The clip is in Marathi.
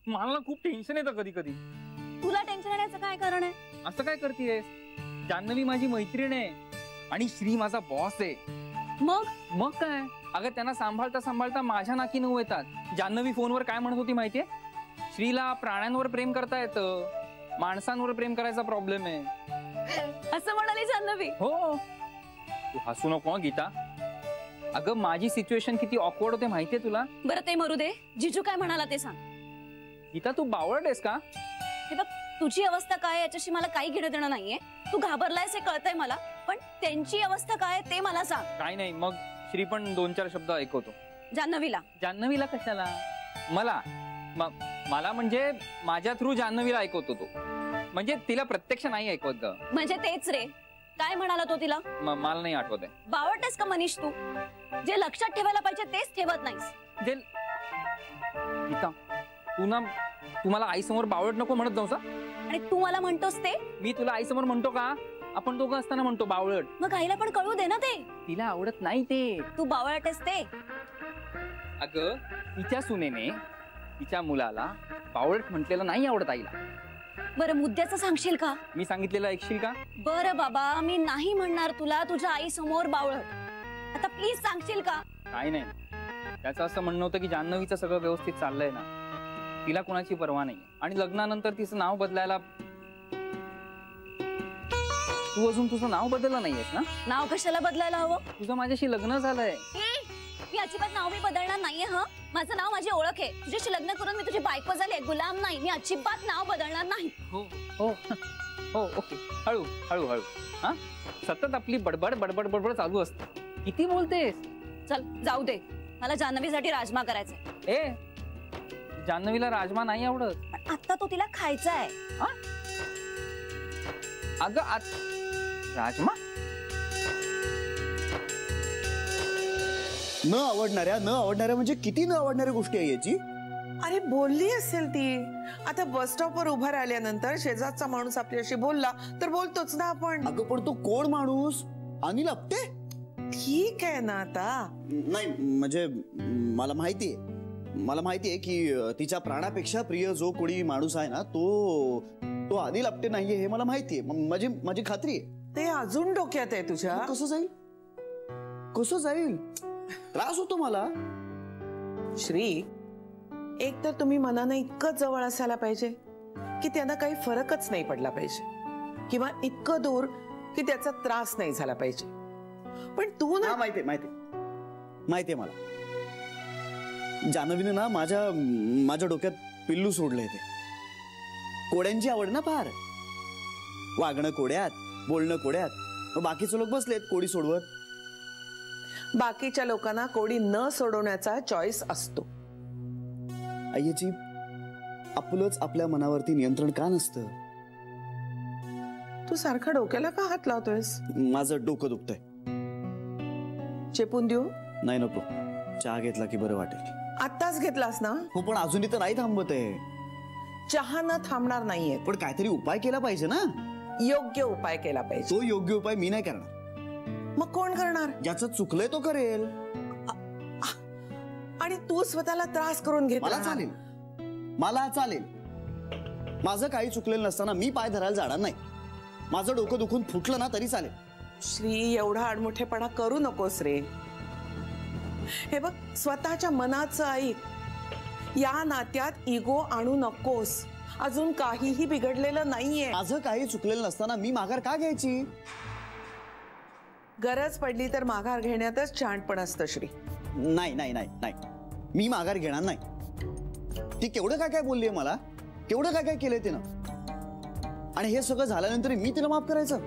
मला खूप टेन्शन येतं कधी कधी. तुला टेन्शन येण्याचं काय कारण आहे? असं काय करतेस? जान्हवी माझी मैत्रीण आहे आणि श्री माझा बॉस आहे. मग काय अगं, त्यांना सांभाळता सांभाळता माझ्या नाकी नऊ येतात. जान्हवी फोनवर काय म्हणत होती माहितीये? श्रीला प्राण्यांवर प्रेम करता येतं, माणसांवर प्रेम करायचा प्रॉब्लेम आहे असं म्हणाली जान्हवी. हो, तू हसू नको गीता. अगं माझी सिच्युएशन किती ऑकवर्ड होते माहितीये तुला? बरं ते मरू दे, जिजू काय म्हणाला ते सांग. गीता तू बावळट आहेस का? हे बघ, तुझी अवस्था काय याच्याशी मला काही घेणं देणं नाहीये. तू घाबरलायस हे कळतंय मला, पण त्यांची अवस्था काय ते मला सांग. काय नाही, मग श्री पण 2-4 शब्द ऐकवतो. जान्हवीला कशाला? मला म्हणजे माझ्या थ्रू जान्हवीला ऐकवतो तो. म्हणजे तिला प्रत्यक्ष नाही ऐकवत. म्हणजे तेच रे, काय म्हणाला तो तिला? मला नाही आठवत आहे. बावळटेस का मनीष तू? जे लक्षात ठेवायला पाहिजे तेच ठेवत नाहीस. गीता, तू मला आई समोर बावळट नको म्हणत जाऊस. आणि तू मला म्हणतोस ते? मी तुला आई समोर म्हणतो का? आपण दोघं असताना म्हणतो बावळट. मग आईला पण कळू दे ना ते. तिला आवडत नाही ते. तू बावळटेस ते. अगं तिच्या सुनेने तिच्या मुलाला बावळट म्हटलेलं नाही आवडत आईला. बरं मुद्द्याचं सांगशील का? मी सांगितलेलं ऐकशील का? बरं बाबा, मी नाही म्हणणार तुला तुझ्या आई समोर बावळट. आता प्लीज सांगशील का? काय नाही, त्याचं असं म्हणणं होतं की जान्हवीचं सगळं व्यवस्थित चाललंय ना, तिला कोणाची पर्वा नाही. आणि लग्नानंतर तिचं नाव बदलायला, तू अजून तुझं नाव बदललं नाहीयेस ना? नाव कशाला बदलायला हवं? तुझं माझ्याशी लग्न झालंय. मी अजिबात नाव मी बदलणार नाहीये. माझं नाव माझी ओळख आहे. तुझ्याशी लग्न करून मी तुझी बायको झाले, गुलाम नाही. मी अजिबात नाव बदलणार नाही. हो हो हो, ओके. हळू हळू हळू. हा, सतत आपली बडबड बडबड बडबड चालू असते. किती बोलतेस? चल जाऊ दे, मला जान्हवीसाठी राजमा करायचंय. जान्हवीला राजमा नाही आवडत. आता तो तिला खायचा आहे. अगं राजमा न आवडणाऱ्या म्हणजे किती न आवडणाऱ्या गोष्टी आहे याची. अरे बोलली असेल ती. आता बस स्टॉपवर उभा राहिल्यानंतर शेजारचा माणूस आपल्याशी बोलला तर बोलतोच ना आपण. अगं पण तो कोण माणूस? अनिल आपटे? ठीक आहे ना. आता नाही म्हणजे मला माहितीये की तिच्या प्राणापेक्षा प्रिय जो कोणी माणूस आहे ना तो अनिल आपटे नाहीये हे मला माहितीये. माझी खात्री आहे. ते अजून डोक्यात आहे तुझ्या. कसं जाईल? त्रास होतो मला. श्री, एक तर तुम्ही मनानं इतकं जवळ असायला पाहिजे की त्यांना काही फरकच नाही पडला पाहिजे, किंवा इतकं दूर की त्याचा त्रास नाही झाला पाहिजे. पण तू ना, माहितीये मला, जान्हवीने ना माझ्या डोक्यात पिल्लू सोडले. ते कोड्यांची आवड ना फार. वागणं कोड्यात, बोलणं कोड्यात. बाकीचे लोक बसलेत कोडी सोडवत. बाकीच्या लोकांना कोडी न सोडवण्याचा चॉईस असतो. आईची आपलंच आपल्या मनावरती नियंत्रण का नसतं? तू सारखा डोक्याला का हात लावतोयस? माझं डोकं दुखतंय. चेपून देऊ? नाही नको, चहा घेतला की बरं वाटेल. आत्ताच घेतलास ना? हो, पण अजूनही तर नाही थांबत आहे. चहा न थांबणार नाहीये, पण काहीतरी उपाय केला पाहिजे ना. योग्य उपाय केला पाहिजे. तो योग्य उपाय मी नाही करणार. मग कोण करणार? ज्याचं चुकलंय तो करेल. आणि तू स्वतःला त्रास करून घेत. मला चालेल. माझं काही चुकलेलं नसताना मी पाय धरायला जाणार नाही. माझं डोकं दुखून फुटलं ना तरी चालेल. श्री, एवढा आडमुठेपणा करू नकोस रे. हे बघ, स्वतःच्या मनाचं ऐक. या नात्यात इगो आणू नकोस. अजून काहीही बिघडलेलं नाहीये. माझं काही चुकलेलं नसताना मी माघार का घ्यायची? गरज पडली तर माघार घेण्यातच शहाणपण असतं श्री. नाही, मी माघार घेणार नाही. ती केवढं काय बोललीये मला, केवढं काय केलंय तिनं. आणि हे सगळं झाल्यानंतर मी तिला माफ करायचं?